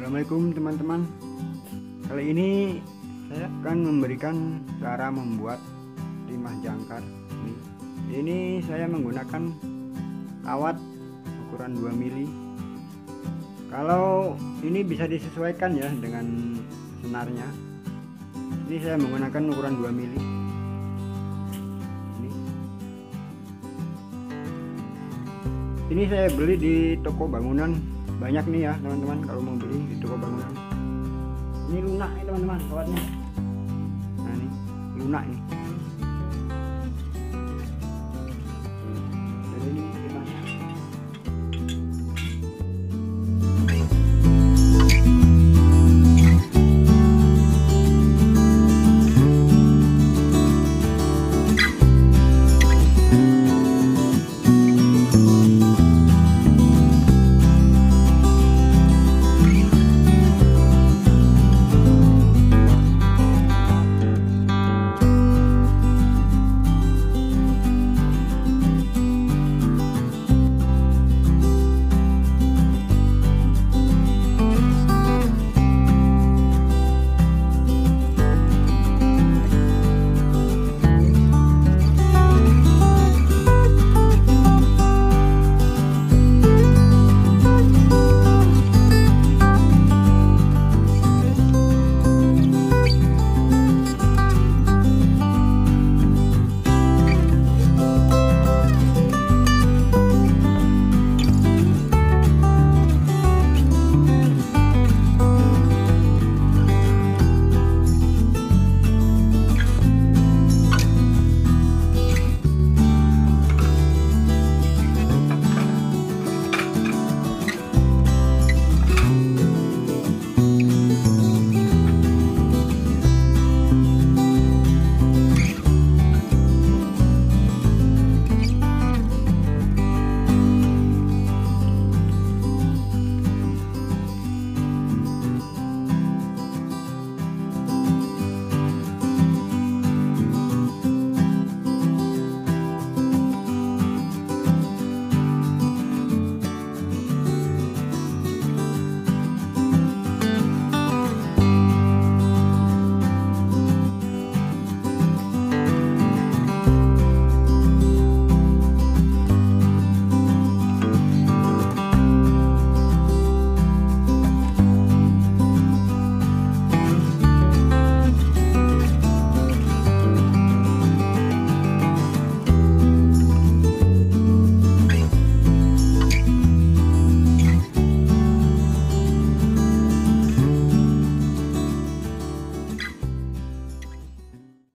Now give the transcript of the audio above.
Assalamualaikum teman-teman. Kali ini saya akan memberikan cara membuat timah jangkar. Ini saya menggunakan kawat ukuran 2 mili. Kalau ini bisa disesuaikan ya dengan senarnya. Ini saya menggunakan ukuran 2 mili. Ini saya beli di toko bangunan. Banyak nih ya teman-teman kalau mau beli di toko bangunan. Ini lunak nih teman-teman kawatnya. Nah ini lunak nih.